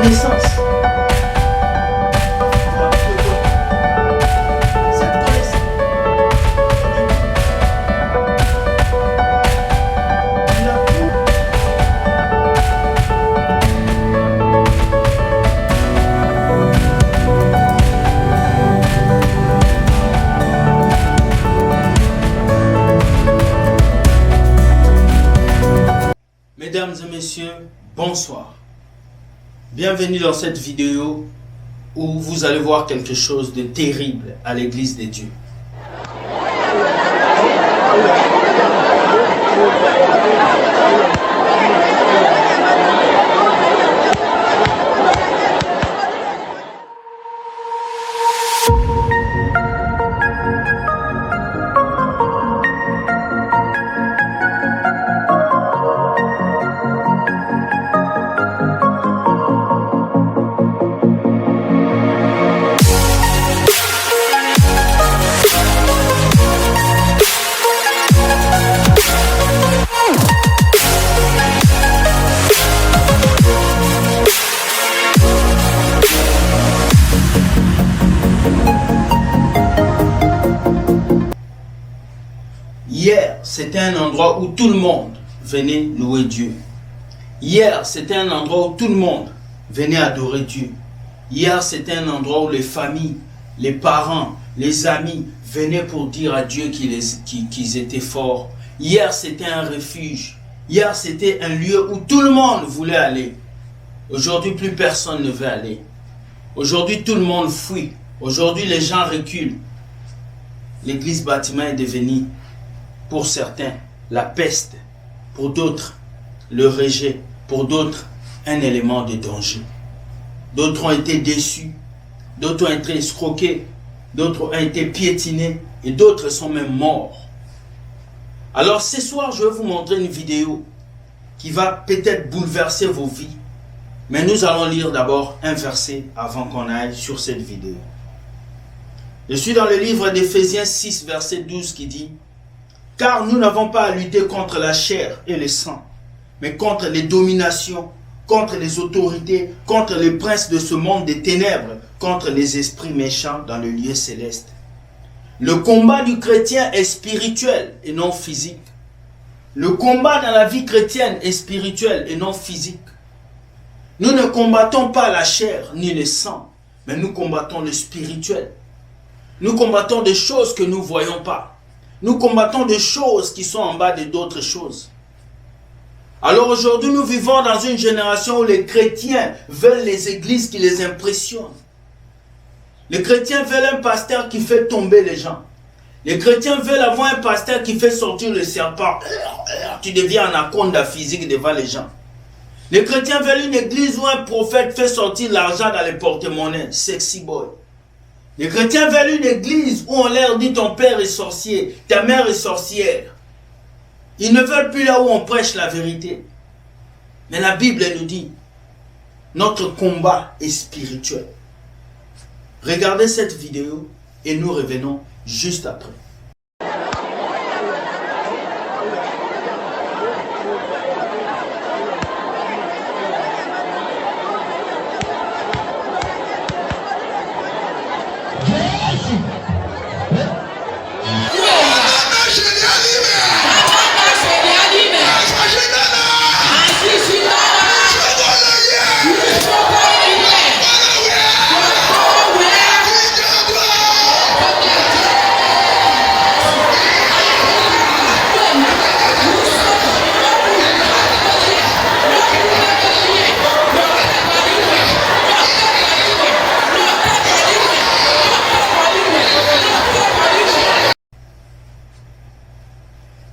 connaissance. Mesdames et messieurs, bonsoir. Bienvenue dans cette vidéo où vous allez voir quelque chose de terrible à l'église de Dieu. Hier, c'était un endroit où tout le monde venait louer Dieu. Hier, c'était un endroit où tout le monde venait adorer Dieu. Hier, c'était un endroit où les familles, les parents, les amis venaient pour dire à Dieu qu'ils étaient forts. Hier, c'était un refuge. Hier, c'était un lieu où tout le monde voulait aller. Aujourd'hui, plus personne ne veut aller. Aujourd'hui, tout le monde fuit. Aujourd'hui, les gens reculent. L'église bâtiment est devenue, pour certains, la peste. Pour d'autres, le rejet. Pour d'autres, un élément de danger. D'autres ont été déçus. D'autres ont été escroqués. D'autres ont été piétinés. Et d'autres sont même morts. Alors ce soir, je vais vous montrer une vidéo qui va peut-être bouleverser vos vies. Mais nous allons lire d'abord un verset avant qu'on aille sur cette vidéo. Je suis dans le livre d'Éphésiens 6, verset 12 qui dit: car nous n'avons pas à lutter contre la chair et le sang, mais contre les dominations, contre les autorités, contre les princes de ce monde des ténèbres, contre les esprits méchants dans le lieu céleste. Le combat du chrétien est spirituel et non physique. Le combat dans la vie chrétienne est spirituel et non physique. Nous ne combattons pas la chair ni le sang, mais nous combattons le spirituel. Nous combattons des choses que nous ne voyons pas. Nous combattons des choses qui sont en bas de d'autres choses. Alors aujourd'hui, nous vivons dans une génération où les chrétiens veulent les églises qui les impressionnent. Les chrétiens veulent un pasteur qui fait tomber les gens. Les chrétiens veulent avoir un pasteur qui fait sortir le serpent. Tu deviens anaconda physique devant les gens. Les chrétiens veulent une église où un prophète fait sortir l'argent dans les porte-monnaies. Sexy boy. Les chrétiens veulent une église où on leur dit ton père est sorcier, ta mère est sorcière. Ils ne veulent plus là où on prêche la vérité. Mais la Bible nous dit, notre combat est spirituel. Regardez cette vidéo et nous revenons juste après.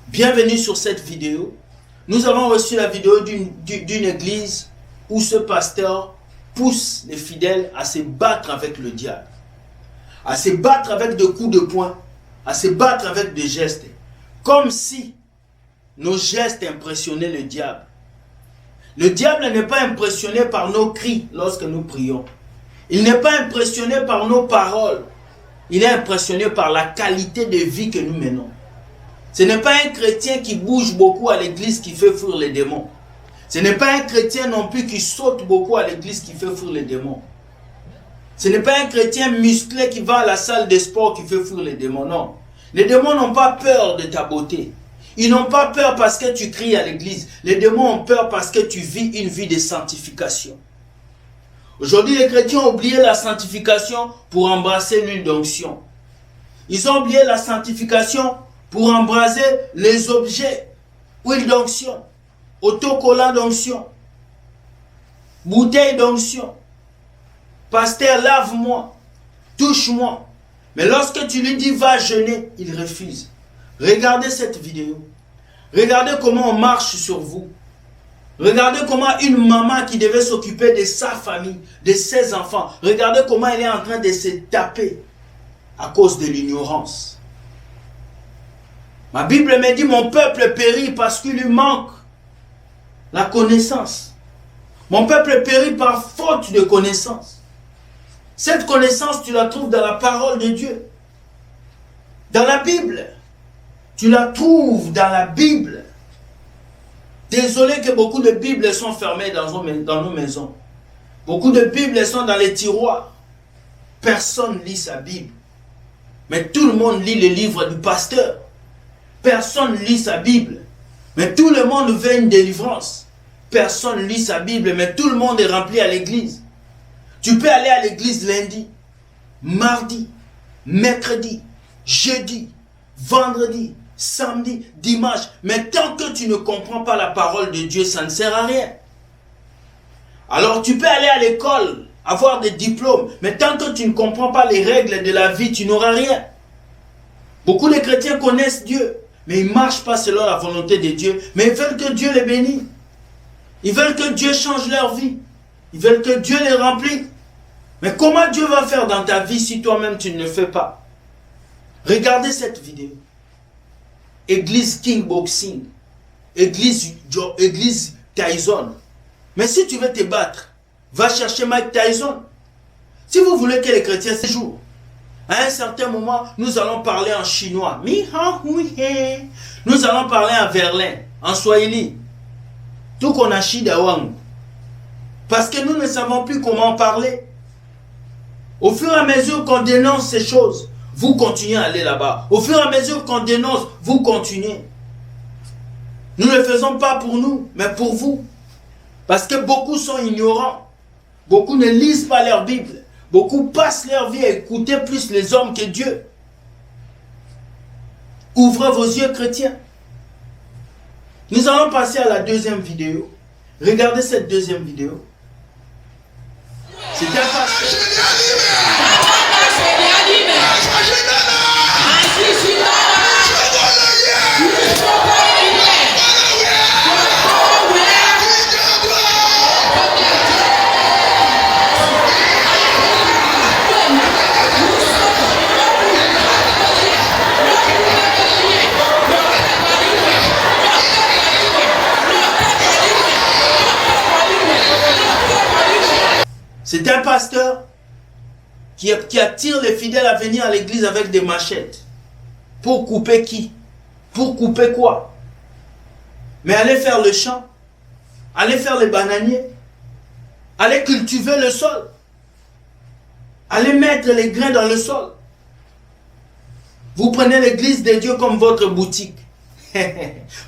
Bienvenue sur cette vidéo. Nous avons reçu la vidéo d'une église où ce pasteur pousse les fidèles à se battre avec le diable, à se battre avec des coups de poing, à se battre avec des gestes, comme si nos gestes impressionnaient le diable. Le diable n'est pas impressionné par nos cris lorsque nous prions. Il n'est pas impressionné par nos paroles. Il est impressionné par la qualité de vie que nous menons. Ce n'est pas un chrétien qui bouge beaucoup à l'église qui fait fuir les démons. Ce n'est pas un chrétien non plus qui saute beaucoup à l'église qui fait fuir les démons. Ce n'est pas un chrétien musclé qui va à la salle de sport qui fait fuir les démons, non. Les démons n'ont pas peur de ta beauté. Ils n'ont pas peur parce que tu cries à l'église. Les démons ont peur parce que tu vis une vie de sanctification. Aujourd'hui, les chrétiens ont oublié la sanctification pour embrasser l'huile d'onction. Ils ont oublié la sanctification pour embraser les objets, huile d'onction, autocollant d'onction, bouteille d'onction. Pasteur, lave-moi, touche-moi. Mais lorsque tu lui dis va jeûner, il refuse. Regardez cette vidéo. Regardez comment on marche sur vous. Regardez comment une maman qui devait s'occuper de sa famille, de ses enfants, regardez comment elle est en train de se taper à cause de l'ignorance. Ma Bible me dit mon peuple périt parce qu'il lui manque la connaissance. Mon peuple périt par faute de connaissance. Cette connaissance, tu la trouves dans la parole de Dieu. Dans la Bible. Tu la trouves dans la Bible. Désolé que beaucoup de Bibles sont fermées dans nos maisons. Beaucoup de Bibles sont dans les tiroirs. Personne lit sa Bible. Mais tout le monde lit le livre du pasteur. Personne lit sa Bible. Mais tout le monde veut une délivrance. Personne lit sa Bible, mais tout le monde est rempli à l'église. Tu peux aller à l'église lundi, mardi, mercredi, jeudi, vendredi, samedi, dimanche. Mais tant que tu ne comprends pas la parole de Dieu, ça ne sert à rien. Alors tu peux aller à l'école, avoir des diplômes. Mais tant que tu ne comprends pas les règles de la vie, tu n'auras rien. Beaucoup de chrétiens connaissent Dieu, mais ils ne marchent pas selon la volonté de Dieu. Mais ils veulent que Dieu les bénisse. Ils veulent que Dieu change leur vie. Ils veulent que Dieu les remplisse. Mais comment Dieu va faire dans ta vie si toi-même tu ne le fais pas? Regardez cette vidéo. Église King Boxing. Église Tyson. Mais si tu veux te battre, va chercher Mike Tyson. Si vous voulez que les chrétiens se jouent, à un certain moment, nous allons parler en chinois. Nous allons parler en verlan, en swahili. Tout qu'on a shida wang. Parce que nous ne savons plus comment parler. Au fur et à mesure qu'on dénonce ces choses, vous continuez à aller là-bas. Au fur et à mesure qu'on dénonce, vous continuez. Nous ne le faisons pas pour nous, mais pour vous. Parce que beaucoup sont ignorants. Beaucoup ne lisent pas leur Bible. Beaucoup passent leur vie à écouter plus les hommes que Dieu. Ouvrez vos yeux, chrétiens. Nous allons passer à la deuxième vidéo. Regardez cette deuxième vidéo. C'est un pasteur. C'est un pasteur qui attire les fidèles à venir à l'église avec des machettes. Pour couper qui? Pour couper quoi? Mais allez faire le champ, allez faire les bananiers, allez cultiver le sol, allez mettre les grains dans le sol. Vous prenez l'église de Dieu comme votre boutique.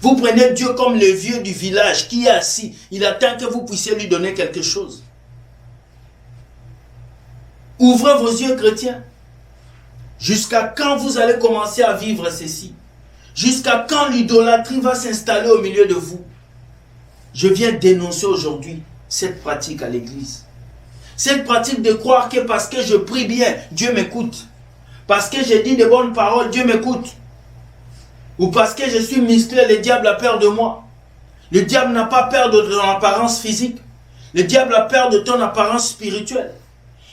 Vous prenez Dieu comme le vieux du village qui est assis. Il attend que vous puissiez lui donner quelque chose. Ouvrez vos yeux, chrétiens. Jusqu'à quand vous allez commencer à vivre ceci? Jusqu'à quand l'idolâtrie va s'installer au milieu de vous? Je viens dénoncer aujourd'hui cette pratique à l'église. Cette pratique de croire que parce que je prie bien, Dieu m'écoute. Parce que j'ai dit de bonnes paroles, Dieu m'écoute. Ou parce que je suis musclé, le diable a peur de moi. Le diable n'a pas peur de ton apparence physique. Le diable a peur de ton apparence spirituelle.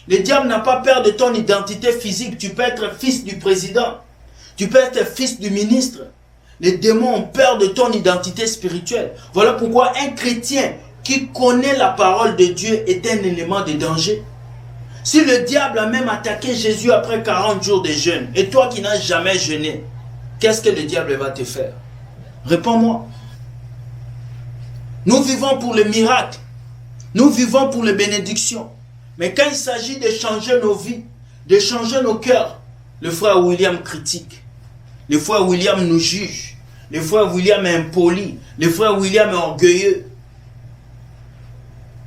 Le diable n'a pas peur de ton identité physique. Tu peux être fils du président. Tu peux être fils du ministre. Les démons ont peur de ton identité spirituelle. Voilà pourquoi un chrétien qui connaît la parole de Dieu est un élément de danger. Si le diable a même attaqué Jésus après 40 jours de jeûne, et toi qui n'as jamais jeûné, qu'est-ce que le diable va te faire? Réponds-moi. Nous vivons pour le miracle. Nous vivons pour les bénédictions. Mais quand il s'agit de changer nos vies, de changer nos cœurs, le frère William critique. Le frère William nous juge. Le frère William est impoli. Le frère William est orgueilleux.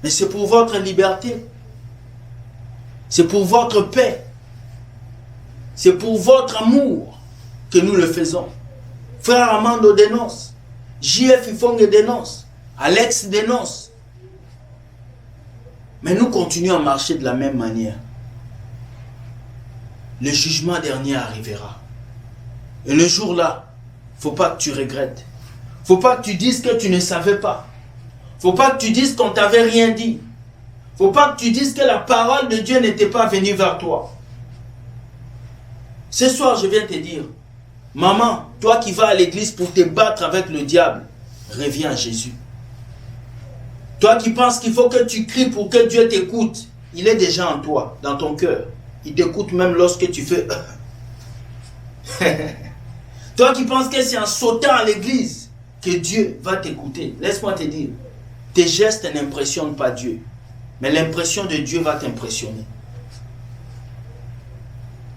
Mais c'est pour votre liberté. C'est pour votre paix. C'est pour votre amour que nous le faisons. Frère Armando dénonce. JF Ifong dénonce. Alex dénonce. Mais nous continuons à marcher de la même manière. Le jugement dernier arrivera. Et le jour-là, il ne faut pas que tu regrettes. Il ne faut pas que tu dises que tu ne savais pas. Il ne faut pas que tu dises qu'on ne t'avait rien dit. Il ne faut pas que tu dises que la parole de Dieu n'était pas venue vers toi. Ce soir, je viens te dire, maman, toi qui vas à l'église pour te battre avec le diable, reviens à Jésus. Toi qui penses qu'il faut que tu cries pour que Dieu t'écoute, il est déjà en toi, dans ton cœur. Il t'écoute même lorsque tu fais... Toi qui penses que c'est en sautant à l'église que Dieu va t'écouter. Laisse-moi te dire, tes gestes n'impressionnent pas Dieu. Mais l'impression de Dieu va t'impressionner.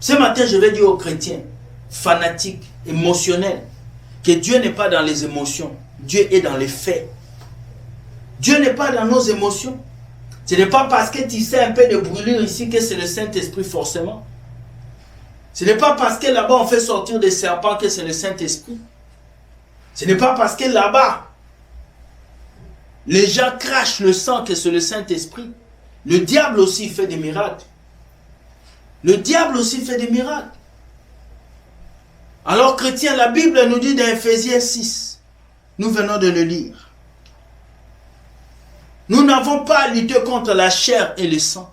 Ce matin, je vais dire aux chrétiens, fanatiques, émotionnels, que Dieu n'est pas dans les émotions. Dieu est dans les faits. Dieu n'est pas dans nos émotions. Ce n'est pas parce que tu sais un peu de brûlure ici que c'est le Saint-Esprit forcément. Ce n'est pas parce que là-bas on fait sortir des serpents que c'est le Saint-Esprit. Ce n'est pas parce que là-bas les gens crachent le sang que c'est le Saint-Esprit. Le diable aussi fait des miracles. Le diable aussi fait des miracles. Alors chrétiens, la Bible nous dit dans Ephésiens 6, nous venons de le lire. Nous n'avons pas à lutter contre la chair et le sang.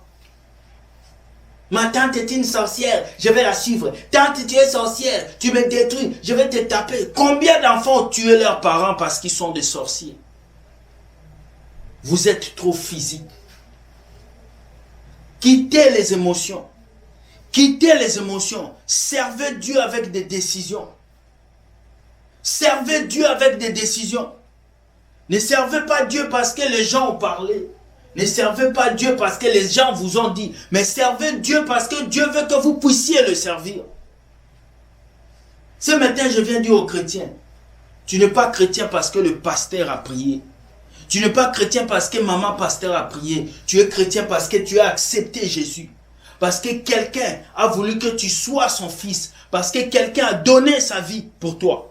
Ma tante est une sorcière, je vais la suivre. Tante, tu es sorcière, tu me détruis, je vais te taper. Combien d'enfants ont tué leurs parents parce qu'ils sont des sorciers? Vous êtes trop physique. Quittez les émotions. Quittez les émotions. Servez Dieu avec des décisions. Servez Dieu avec des décisions. Ne servez pas Dieu parce que les gens ont parlé. Ne servez pas Dieu parce que les gens vous ont dit. Mais servez Dieu parce que Dieu veut que vous puissiez le servir. Ce matin, je viens dire aux chrétiens. Tu n'es pas chrétien parce que le pasteur a prié. Tu n'es pas chrétien parce que maman pasteur a prié. Tu es chrétien parce que tu as accepté Jésus. Parce que quelqu'un a voulu que tu sois son fils. Parce que quelqu'un a donné sa vie pour toi.